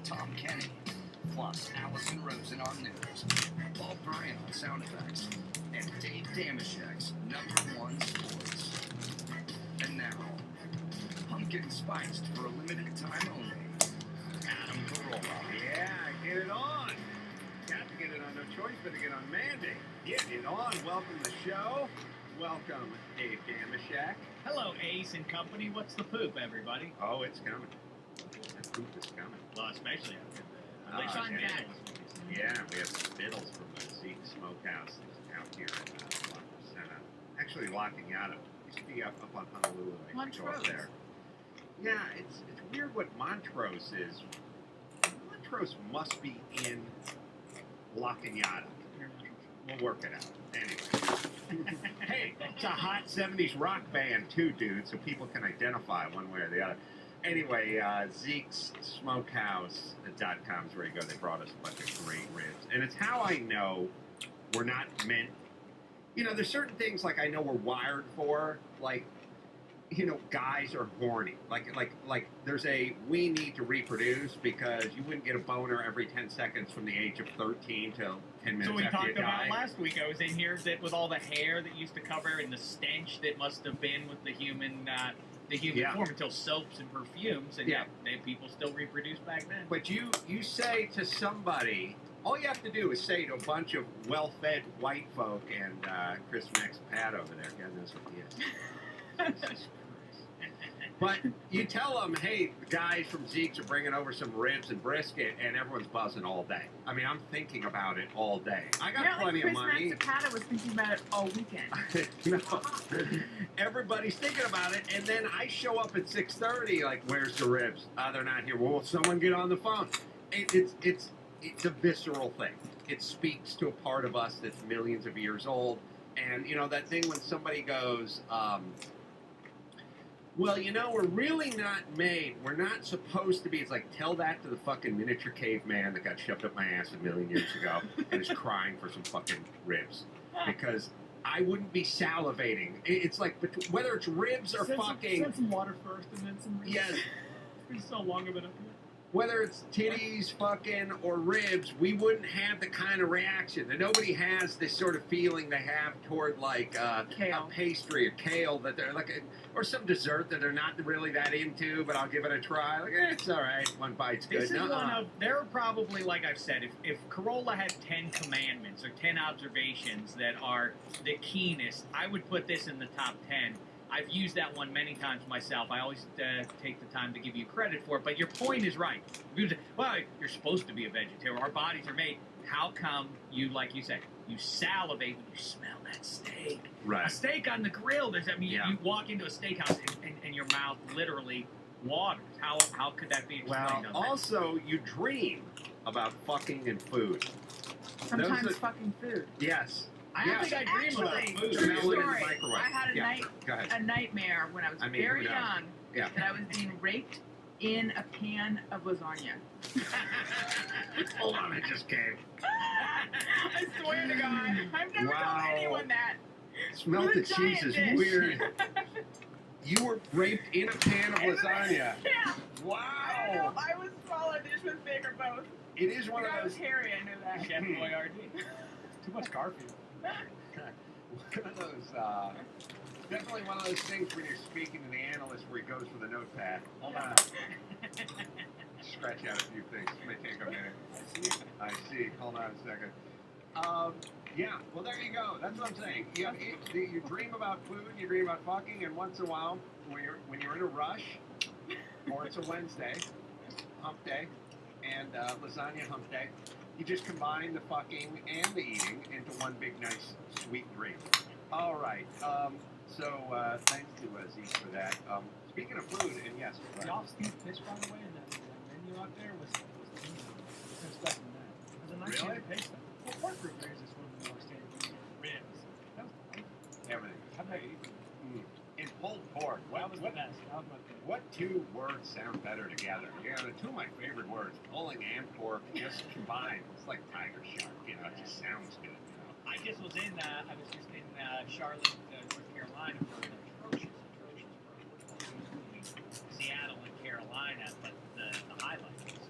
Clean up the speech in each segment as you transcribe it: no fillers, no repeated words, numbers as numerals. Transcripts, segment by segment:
Tom Kenny, plus Allison Rose in our news, Paul Bryant on sound effects, and Dave Dameshek's #1 sports. And now, pumpkin spiced for a limited time only, Adam Carolla. Yeah, get it on. Got to get it on. No choice but to get on mandate. Get it on. Welcome to the show. Welcome, Dave Dameshek. Hello, Ace and Company. What's the poop, everybody? Oh, it's coming. That poop is coming. Well, especially after the Oh, election. yeah. Yeah, we have Spittles from the Zeke Smokehouse out here in La Crescenta. Actually, La Cañada. Used to be up on Honolulu. I used to go up there. Yeah, it's weird what Montrose is. Montrose must be in La Cañada. We'll work it out. Anyway. Hey, it's a hot 70s rock band too, dude, so people can identify one way or the other. Anyway, Zeke's Smokehouse.com is where you go. They brought us a bunch of great ribs. And it's how I know we're not meant... You know, there's certain things like I know we're wired for, like, you know, guys are horny. Like there's a we need to reproduce because you wouldn't get a boner every 10 seconds from the age of 13 till 10 minutes So we after talked you about die. last week. I was in here that with all the hair that used to cover and the stench that must have been with the human Yeah. form until soaps and perfumes, and Yeah. people still reproduced back then. But you say to somebody, all you have to do is say to a bunch of well-fed white folk and Chris Max Pat over there, God knows what he is. Jesus Christ. But you tell them, hey, the guys from Zeke's are bringing over some ribs and brisket, and everyone's buzzing all day. I mean, I'm thinking about it all day. I got plenty of money. Chris was thinking about it all weekend. No. Everybody's thinking about it, and then I show up at 6:30, like, where's the ribs? They're not here. Well, someone get on the phone. It's a visceral thing. It speaks to a part of us that's millions of years old. And, you know, that thing when somebody goes, well, you know, we're really not made. We're not supposed to be. It's like, tell that to the fucking miniature caveman that got shoved up my ass a million years ago and is crying for some fucking ribs. Because I wouldn't be salivating. It's like, whether it's ribs or fucking... Send some water first and then some ribs. Yes. It's so long of it up here. Whether it's titties, fucking, or ribs, we wouldn't have the kind of reaction. And nobody has this sort of feeling they have toward, like, a pastry, a kale, that they're like, or some dessert that they're not really that into, but I'll give it a try. Like, it's all right. One bite's good. This is one of, there are probably, like I've said, if Carolla had 10 commandments or 10 observations that are the keenest, I would put this in the top 10. I've used that one many times myself. I always take the time to give you credit for it. But your point is right. Well, you're supposed to be a vegetarian. Our bodies are made. How come you, like you said, you salivate when you smell that steak? Right. A steak on the grill. You walk into a steakhouse and your mouth literally waters. How could that be explained? Well, also, you dream about fucking and food. Sometimes fucking food. Yes. I don't think I dream about food. True Smell it in the story. microwave. I had a nightmare when I was very young that I was being raped in a pan of lasagna. Hold on, it just came. I swear to God, I've never told anyone that. Smell the cheese is weird. You were raped in a pan of lasagna. Yeah. Wow. I know. I was small or dish was big or both. It is one of I was those. hairy, I knew that. Chef Boyardee. Too much Garfield. One of those. Definitely one of those things when you're speaking to the analyst where he goes with a notepad. Hold on. Scratch out a few things. This may take a minute. I see. Hold on a second. Yeah. Well, there you go. That's what I'm saying. You dream about food. You dream about fucking, and once in a while, when you're in a rush, or it's a Wednesday, hump day, and lasagna hump day, you just combine the fucking and the eating into one big, nice, sweet dream. All right. Thanks to Zeke for that. Speaking of food, and yes. The off-speed pitch, by the way, and that menu out there was no stuff in that. It was a nice Really? taste stuff. Well, pork rib there is just one of the more standard ribs. That was Everything. how about you? And pulled pork. That was the best. That was my favorite. What two words sound better together? Yeah, the two of my favorite words, pulling and pork, just combined. It's like tiger shark, you know, it just sounds good, you know. I just was in Charlotte, North Carolina for an atrocious Seattle and Carolina, but the highlight was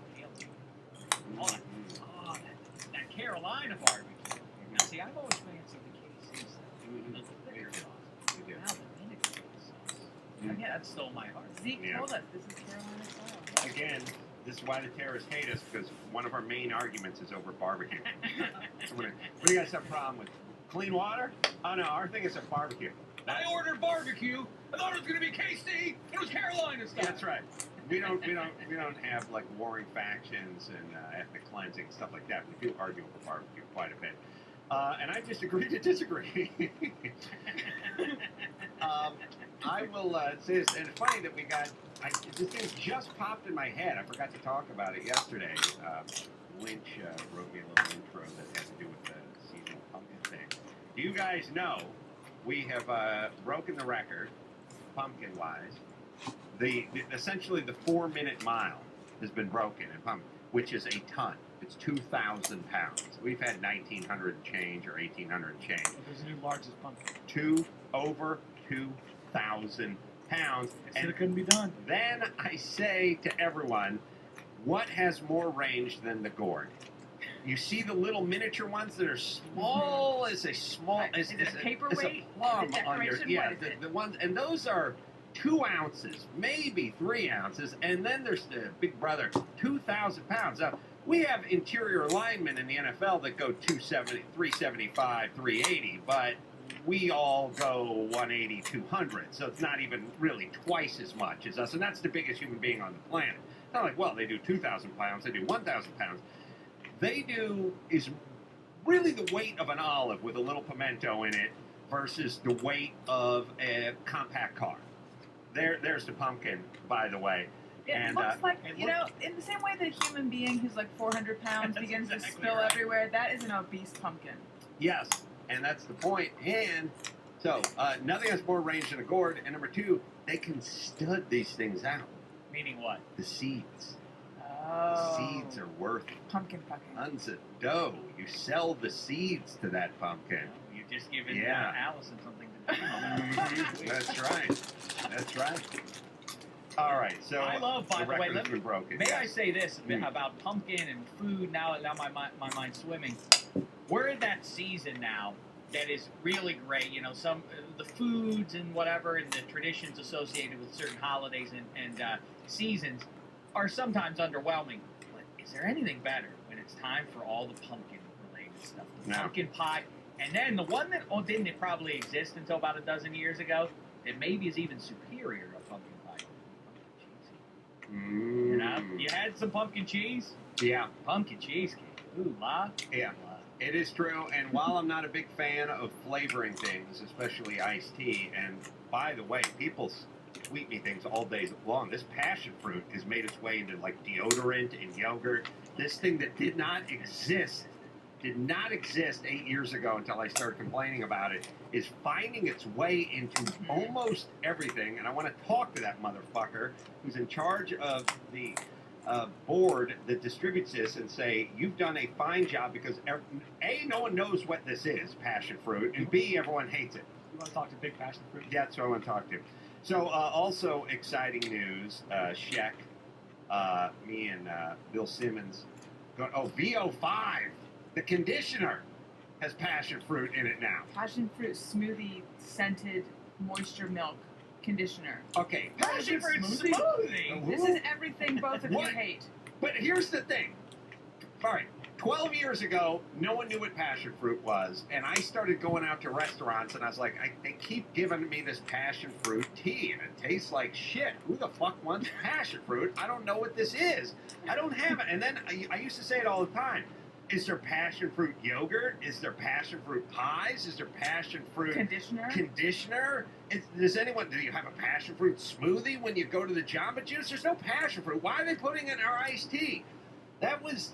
Carolina barbecue. Now, see, I've always fancied the KC stuff. The thicker sauce. You do. Now the vinegar sauce. Mm. Yeah, that stole my heart. Zeke Yeah. told us this is Carolina style. Again, this is why the terrorists hate us, because one of our main arguments is over barbecue. So what do you guys have a problem with? Clean water? Oh no, our thing is a barbecue. I ordered barbecue. I thought it was going to be KC. It was Carolina stuff. That's right. We don't have like warring factions and ethnic cleansing and stuff like that. We do argue over barbecue quite a bit, and I just agree to disagree. I will say this, and it's funny that this thing just popped in my head. I forgot to talk about it yesterday. Lynch wrote me a little intro that had to do with the seasonal pumpkin thing. Do you guys know we have broken the record, pumpkin-wise? Essentially the 4-minute mile has been broken in pumpkin, which is a ton. It's 2,000 pounds. We've had 1,900 and change or 1,800 and change. Who's the new largest pumpkin? Over 2,000 pounds. And it couldn't be done. Then I say to everyone, what has more range than the gourd? You see the little miniature ones that are small as a small. Is it a paperweight? It's a plum Is it on your decoration? What is the ones, and those are 2 ounces, maybe 3 ounces, and then there's the big brother, 2,000 pounds. Now, we have interior linemen in the NFL that go 270, 375, 380, but we all go 180, 200, so it's not even really twice as much as us, and that's the biggest human being on the planet. It's not like, well, they do 2,000 pounds, they do 1,000 pounds. They do is really the weight of an olive with a little pimento in it versus the weight of a compact car. There's the pumpkin, by the way. It looks like, in the same way that a human being who's like 400 pounds begins to spill everywhere, that is an obese pumpkin. Yes, and that's the point. And so, nothing has more range than a gourd. And number 2, they can stud these things out. Meaning what? The seeds. Oh. The seeds are worth pumpkin fucking tons of dough. You sell the seeds to that pumpkin. You've just given Yeah. Allison something to do. That's right. That's right. All right, so I love, by the way, record's been broken. May I Yes. say this about pumpkin and food? Now my mind's swimming. We're in that season now that is really great. You know, some the foods and whatever and the traditions associated with certain holidays and seasons are sometimes underwhelming. But is there anything better when it's time for all the pumpkin-related stuff? The pumpkin pie. And then the one that didn't probably exist until about a dozen years ago, that maybe is even superior to pumpkin pie. Pumpkin cheese. You know? You had some pumpkin cheese? Yeah. Pumpkin cheesecake. Ooh, la. Yeah. It is true, and while I'm not a big fan of flavoring things, especially iced tea, and by the way, people tweet me things all day long. This passion fruit has made its way into like deodorant and yogurt. This thing that did not exist 8 years ago until I started complaining about it, is finding its way into almost everything. And I want to talk to that motherfucker who's in charge of the board that distributes this and say, you've done a fine job, because A, no one knows what this is, passion fruit, and B, everyone hates it. You want to talk to Big Passion Fruit? Yeah, that's what I want to talk to. So, also exciting news, Sheck, me and Bill Simmons, VO5, the conditioner, has passion fruit in it now. Passion fruit smoothie scented moisture milk conditioner. Okay, Passion fruit smoothie. This is everything both of you hate. But here's the thing. All right, 12 years ago, no one knew what passion fruit was, and I started going out to restaurants, and I was like, they keep giving me this passion fruit tea, and it tastes like shit. Who the fuck wants passion fruit? I don't know what this is. I don't have it. And then I used to say it all the time. Is there passion fruit yogurt? Is there passion fruit pies? Is there passion fruit conditioner? Do you have a passion fruit smoothie when you go to the Jamba Juice? There's no passion fruit. Why are they putting it in our iced tea? That was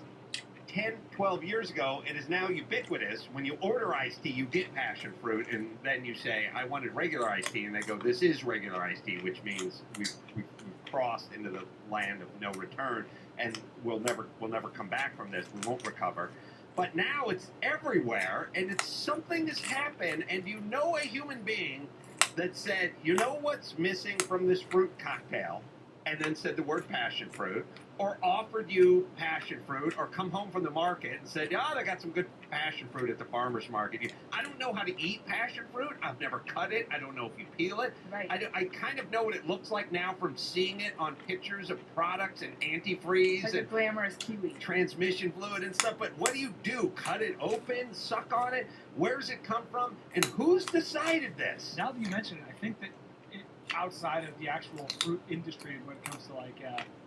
10, 12 years ago. It is now ubiquitous. When you order iced tea, you get passion fruit, and then you say, I wanted regular iced tea, and they go, this is regular iced tea, which means we've crossed into the land of no return, and we'll never come back from this. We won't recover. But now it's everywhere, and something has happened, and you know a human being that said, you know what's missing from this fruit cocktail? and then said the word passion fruit, or offered you passion fruit, or come home from the market and said, "Oh, they got some good passion fruit at the farmer's market." I don't know how to eat passion fruit. I've never cut it. I don't know if you peel it. Right. I kind of know what it looks like now from seeing it on pictures of products and antifreeze Like a and glamorous kiwi. transmission fluid and stuff. But what do? Cut it open? Suck on it? Where's it come from? And who's decided this? Now that you mention it, I think that outside of the actual fruit industry, when it comes to like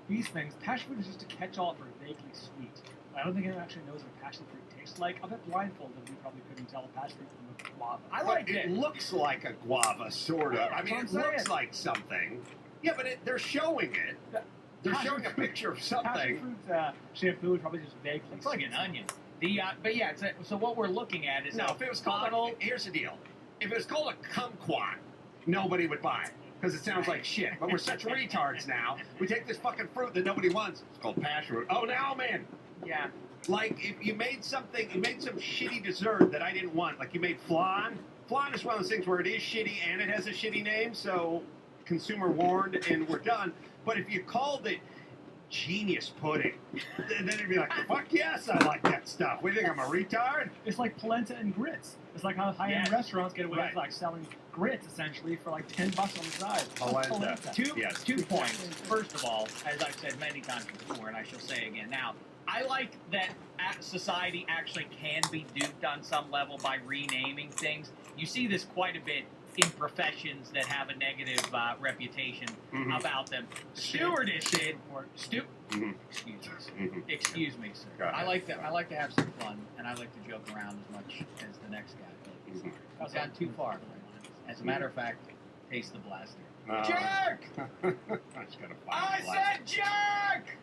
these things, passion fruit is just a catch-all for vaguely sweet. I don't think anyone actually knows what passion fruit tastes like. I bet blindfolded we probably couldn't tell a passion fruit from a guava. I like it. It looks like a guava, sort of. I mean, it looks like something. Yeah, but they're showing it. They're showing a picture of something. Passion fruit shampoo is probably just vaguely It's like an sweet. onion. But yeah, so what we're looking at is No, a if it was called bottle. here's the deal. If it was called a kumquat, nobody would buy it. Because it sounds like shit. But we're such retards now. We take this fucking fruit that nobody wants. It's called passion fruit. Oh, now I'm in. Yeah. Like, if you made some shitty dessert that I didn't want. Like, you made flan. Flan is one of those things where it is shitty and it has a shitty name. So, consumer warned and we're done. But if you called it genius pudding, then it'd be like, fuck yes, I like that stuff. What do you think, I'm a retard? It's like polenta and grits. It's like how high-end Yes. restaurants get away Right. with like selling grits essentially for like $10 on the side. Polenta. Yes. Two points. First of all, as I've said many times before, and I shall say again now, I like that society actually can be duped on some level by renaming things. You see this quite a bit in professions that have a negative reputation about them. Stewardesses, Mhm. excuse me, sir. Go ahead. I like to have some fun, and I like to joke around as much as the next guy. Mhm. I've gone too far for my mind. As a matter of fact, taste the blaster. Uh, Jerk! I just gotta find I the light. said jerk!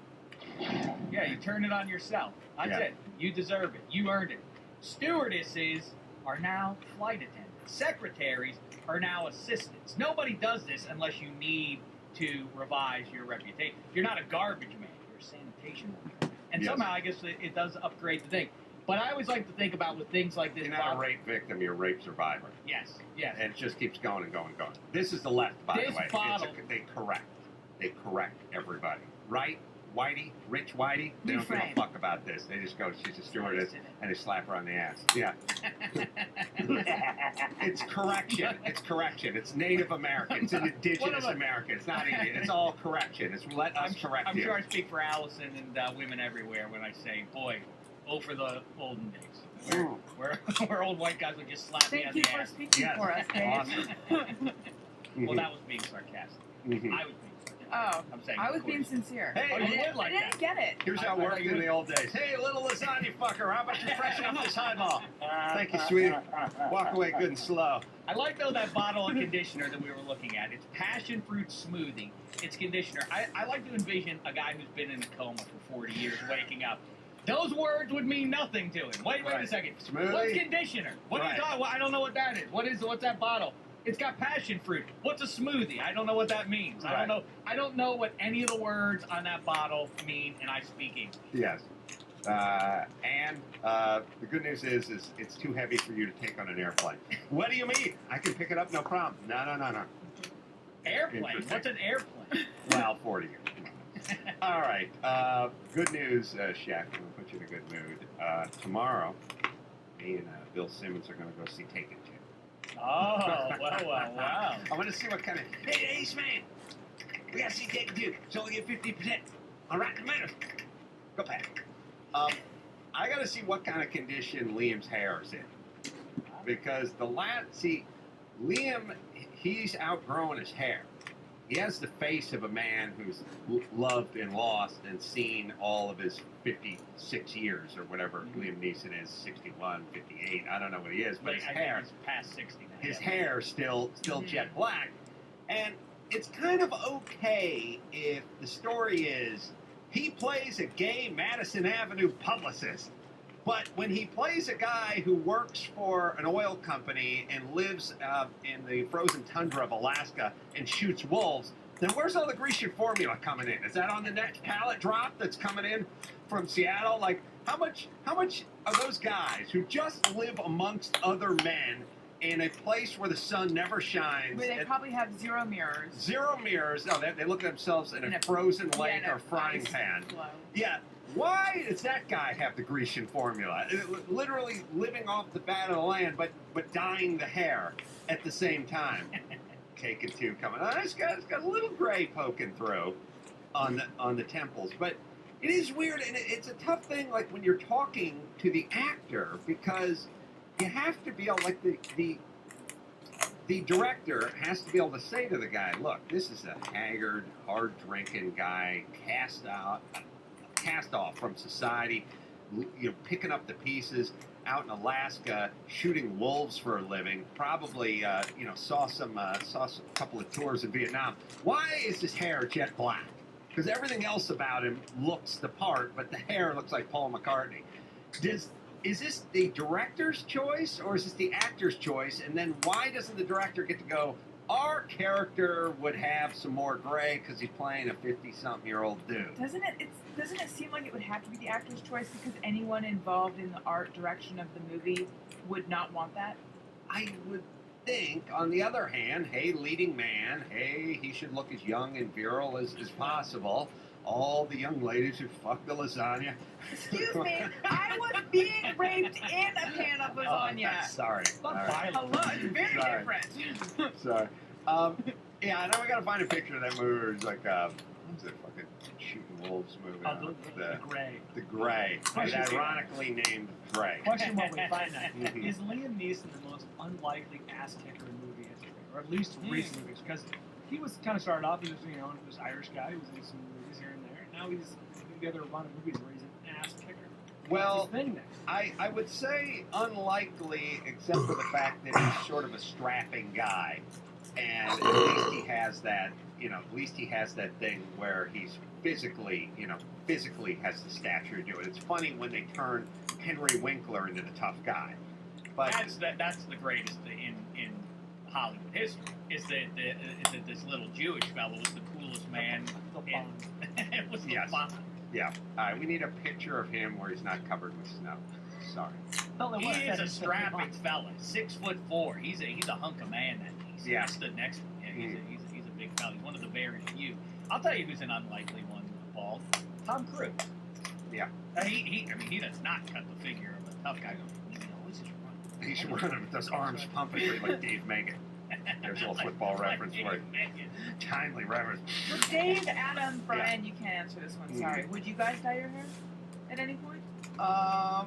Yeah, you turn it on yourself. That's Yeah. it. You deserve it. You earned it. Stewardesses are now flight attendants. Secretaries are now assistants. Nobody does this unless you need to revise your reputation. You're not a garbage man. You're a sanitation worker. And Yes. somehow, I guess it does upgrade the thing. But I always like to think about with things like this. You're not a Bob- rape victim, you're a rape survivor. Yes, yes. And it just keeps going and going and going. This is the left, by This the way. bottle- They correct everybody. Right? Whitey, rich Whitey, they don't give a Reframe. fuck about this. They just go, she's a stewardess, and they slap her on the ass. Yeah. It's correction. It's correction. It's Native American. It's indigenous American. It's not Indian. It's all correction. It's let us correct I'm you. sure I speak for Allison and women everywhere when I say, boy, for the olden days. Where old white guys would just slap me Thank on you the for ass. speaking Yes. for us, Dave. Awesome. Well, that was being sarcastic. Mhm. I was being sarcastic. Oh, I'm saying, I of was being course. sincere. Hey, Oh, you I would like didn't that. get it. Here's how I it worked thought you in would. the old days. Hey, little lasagna fucker, how about you freshen up this highball? Thank you, sweetie. Walk away good and slow. I like, though, that bottle of conditioner that we were looking at. It's passion fruit smoothie. It's conditioner. I like to envision a guy who's been in a coma for 40 years waking up. Those words would mean nothing to him. Wait Right. a second. Smoothie? What's conditioner? What are Right. you talking about? I don't know what that is. What's that bottle? It's got passion fruit. What's a smoothie? I don't know what that means. Right. I don't know what any of the words on that bottle mean, and I speak English. Yes. And the good news is it's too heavy for you to take on an airplane. What do you mean? I can pick it up, no problem. No. Airplane? Interesting. What's an airplane? Well, 40 years. All right. Good news, Shaq. I'm going to put you in a good mood. Tomorrow, me and Bill Simmons are going to go see Taken 2. Oh, wow. I want to see what kind of... Hey, Ace Man! We got to see Taken 2. So we get 50% on Rotten Tomatoes. Go Pack. I got to see what kind of condition Liam's hair is in. Because Liam, he's outgrowing his hair. He has the face of a man who's loved and lost and seen all of his 56 years or whatever Liam Neeson is, 61, 58. I don't know what he is, but his I hair, think he's past 60 now. his hair still jet black. And it's kind of okay if the story is he plays a gay Madison Avenue publicist. But when he plays a guy who works for an oil company and lives in the frozen tundra of Alaska and shoots wolves, then where's all the Grecian formula coming in? Is that on the next pallet drop that's coming in from Seattle? Like, how much are those guys who just live amongst other men in a place where the sun never shines. Where they probably have zero mirrors. Zero mirrors. No, they look at themselves in a frozen lake or frying pan. Flow. Yeah. Why does that guy have the Grecian formula? Literally living off the fat of the land, but dyeing the hair at the same time. Taken two coming on. It's got a little gray poking through on the temples, but it is weird, and it's a tough thing. Like when you're talking to the actor, because you have to be able, like the director has to be able to say to the guy, "Look, this is a haggard, hard-drinking guy, cast off from society, picking up the pieces." Out in Alaska, shooting wolves for a living. Probably, saw a couple of tours in Vietnam. Why is his hair jet black? Because everything else about him looks the part, but the hair looks like Paul McCartney. Is this the director's choice or is this the actor's choice? And then why doesn't the director get to go, our character would have some more gray because he's playing a 50-something-year-old dude? Doesn't it seem like it would have to be the actor's choice because anyone involved in the art direction of the movie would not want that? I would think. On the other hand, hey, leading man, hey, he should look as young and virile as possible. All the young ladies who fuck the lasagna. Excuse me, I was being raped in a pan of lasagna. Sorry. Hello, it's very different. Sorry. Yeah, now we gotta find a picture of that movie where it's like, what's that fucking shooting wolves movie? The Gray. The Gray. It's ironically named Gray. Question while we find that. Is Liam Neeson the most unlikely ass kicker in movie history? Or at least recent movies? Because he was kind of started off, he was, this Irish guy who was in some movies here and there. Now he's together a run of movies where he's an ass kicker. Well, I would say unlikely, except for the fact that he's sort of a strapping guy. And at least he has that, at least he has that thing where he's physically has the stature to do it. It's funny when they turn Henry Winkler into the tough guy. But that's the greatest in Hollywood history. Is that this little Jewish fellow was the coolest man. It was the Bond. Yeah. All right, we need a picture of him where he's not covered with snow. Sorry. He is a strapping fella, 6'4". He's a hunk of man. I stood next to him. Yeah, he's a big fella. He's one of the very few. I'll tell you who's an unlikely one, Paul. Tom Cruise. Yeah. He does not cut the figure of a tough guy. He's running with those arms pumping like Dave Megan. There's a little football reference for it. Timely reference. Well, Dave, Adam, Brian, you can't answer this one. Sorry. Would you guys dye your hair at any point? I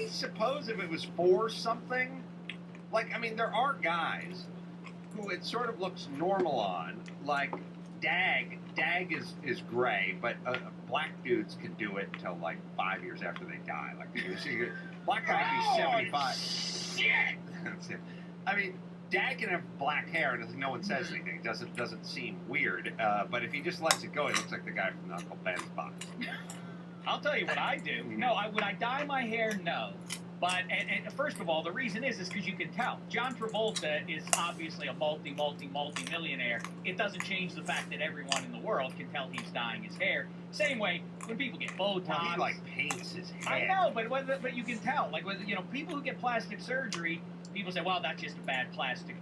suppose if it was for something. There are guys who it sort of looks normal on. Like Dag is gray, but black dudes can do it until 5 years after they die. Black guy can be 75. Shit! Dag can have black hair, and no one says anything. It doesn't seem weird. But if he just lets it go, he looks like the guy from Uncle Ben's box. I'll tell you what I do. No, would I dye my hair? No. But and first of all, the reason is because you can tell. John Travolta is obviously a multi-millionaire. It doesn't change the fact that everyone in the world can tell he's dyeing his hair. Same way when people get Botox. Well, he paints his head. I know, but you can tell. People who get plastic surgery, people say, well, that's just a bad plastic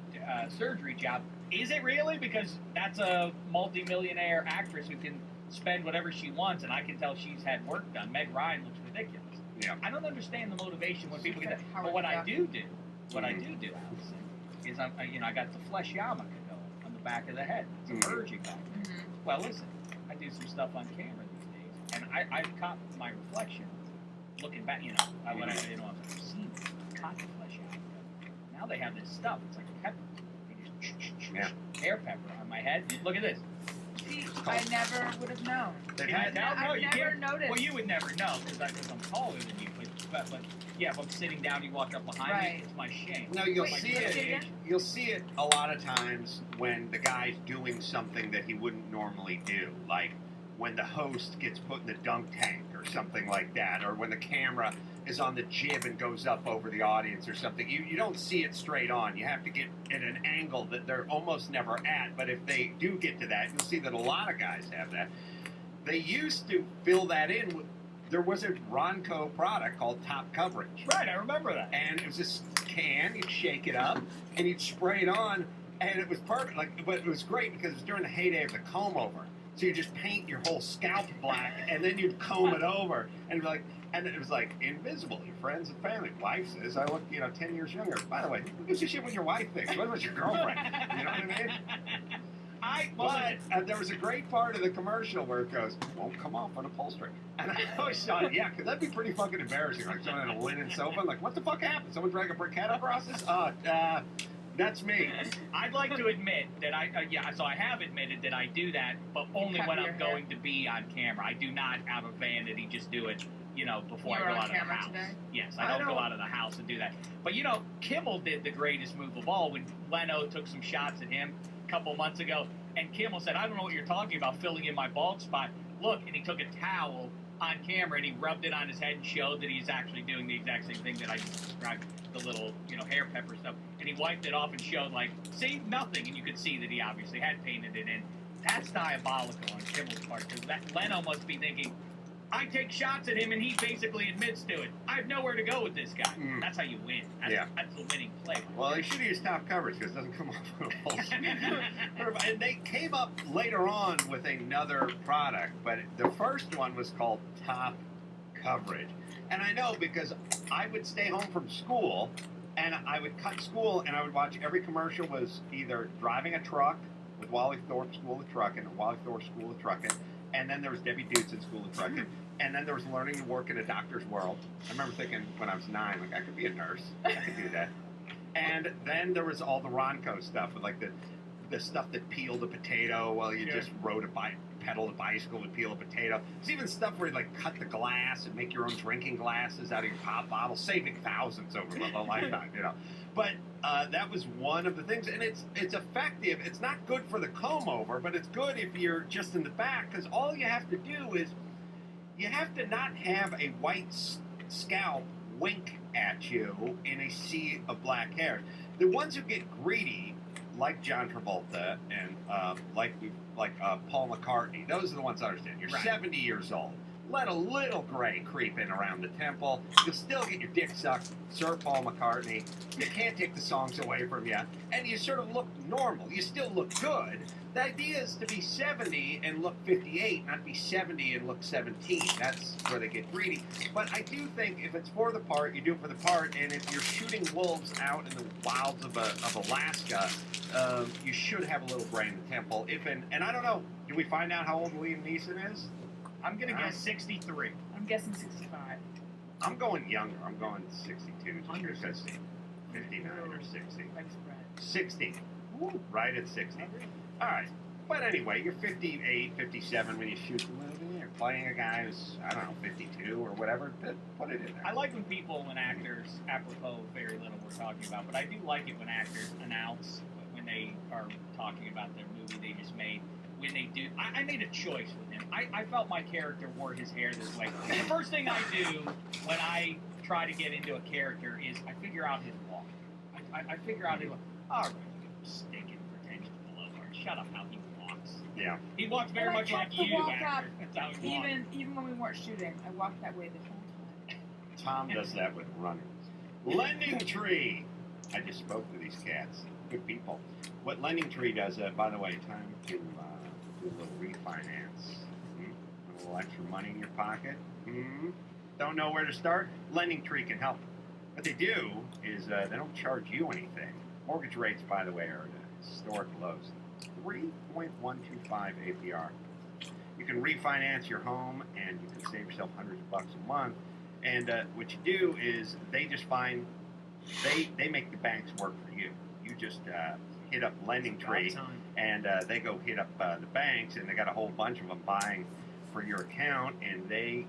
surgery job. Is it really? Because that's a multi-millionaire actress who can spend whatever she wants, and I can tell she's had work done. Meg Ryan looks ridiculous. Yeah. I don't understand the motivation when people get that. But what I do, Allison, is I got the flesh yarmulke going on the back of the head. It's emerging back there. Well, listen, I do some stuff on camera these days, and I've caught my reflection looking back. I've seen caught the flesh yarmulke. Now they have this stuff. It's like pepper. They just hair pepper on my head. Look at this. See, I never would have known. I've never noticed. Well, you would never know because I'm taller than you. But yeah, if I'm sitting down, you walk up behind me. It's my shame. No, you'll see it. You'll see it a lot of times when the guy's doing something that he wouldn't normally do, like when the host gets put in the dunk tank or something like that, or when the camera is on the jib and goes up over the audience or something. You don't see it straight on. You have to get at an angle that they're almost never at. But if they do get to that, you'll see that a lot of guys have that. They used to fill that in there was a Ronco product called Top Coverage. Right, I remember that. And it was this can, you'd shake it up, and you'd spray it on, and it was perfect. Like, but it was great because it was during the heyday of the comb over. So you just paint your whole scalp black, and then you'd comb it over, and it was like invisible. Your friends and family. Wife says, I look, 10 years younger. By the way, who gives a shit what your wife thinks? What was your girlfriend? You know what I mean? But there was a great part of the commercial where it goes, won't come off on upholstery. And I always thought, yeah, because that'd be pretty fucking embarrassing. Like someone in a linen sofa, like, what the fuck happened? Someone drag a briquette across this? That's me. I'd like to admit that so I have admitted that I do that, but only when I'm going to be on camera. I do not out of vanity just do it, before I go out of the house. Today? Yes, I don't go out of the house and do that. But, Kimmel did the greatest move of all when Leno took some shots at him a couple months ago, and Kimmel said, I don't know what you're talking about, filling in my bald spot. Look, and he took a towel on camera and he rubbed it on his head and showed that he's actually doing the exact same thing that I just described, the little, hair pepper stuff. And he wiped it off and showed, see, nothing. And you could see that he obviously had painted it in. That's diabolical on Kimmel's part, because Leno must be thinking, I take shots at him and he basically admits to it. I have nowhere to go with this guy. That's how you win. That's the winning play. Well, they should use Top Coverage because it doesn't come off on a pulse. And they came up later on with another product, but the first one was called Top Coverage. And I know because I would stay home from school and I would cut school and I would watch every commercial was either driving a truck with Wally Thorpe School of Trucking and Wally Thorpe School of Trucking. And then there was Debbie Dudeson School of Trucking. And then there was learning to work in a doctor's world. I remember thinking when I was 9, I could be a nurse. I could do that. And then there was all the Ronco stuff, with the stuff that peeled a potato while you just pedaled a bicycle and peel a potato. There's even stuff where you cut the glass and make your own drinking glasses out of your pop bottle, saving thousands over a lifetime, But that was one of the things, and it's effective. It's not good for the comb over, but it's good if you're just in the back, because all you have to do is you have to not have a white scalp wink at you in a sea of black hair. The ones who get greedy, like John Travolta and Paul McCartney, those are the ones I understand. You're 70 years old. Let a little gray creep in around the temple. You'll still get your dick sucked, Sir Paul McCartney. You can't take the songs away from you. And you sort of look normal. You still look good. The idea is to be 70 and look 58, not be 70 and look 17. That's where they get greedy. But I do think if it's for the part, you do it for the part. And if you're shooting wolves out in the wilds of Alaska, you should have a little gray in the temple. And I don't know, do we find out how old Liam Neeson is? I'm going to guess 63. I'm guessing 65. I'm going younger. I'm going 62. Under 60. 59 or 60. 60. Woo, right at 60. All right. But anyway, you're 58, 57 when you shoot the movie. You're playing a guy who's, 52 or whatever. Put it in there. I like when actors, apropos very little we're talking about, but I do like it when actors announce when they are talking about their movie they just made. When they do, I made a choice with him. I felt my character wore his hair this way. The first thing I do when I try to get into a character is I figure out his walk. I figure out his walk. All right, you stinking pretentious blowhard. Shut up how he walks. Yeah. He walks very much like you, actor. That's how he walks. Even when we weren't shooting, I walked that way the whole time. Tom does that with running. Lending Tree. I just spoke to these cats. Good people. What Lending Tree does, by the way, time to do a little refinance. A little extra money in your pocket. Don't know where to start? Lending Tree can help. What they do is they don't charge you anything. Mortgage rates, by the way, are at historic lows. 3.125 APR. You can refinance your home and you can save yourself hundreds of bucks a month. And what you do is they just find, they make the banks work for you. You just hit up Lending Tree and they go hit up the banks, and they got a whole bunch of them buying for your account, and they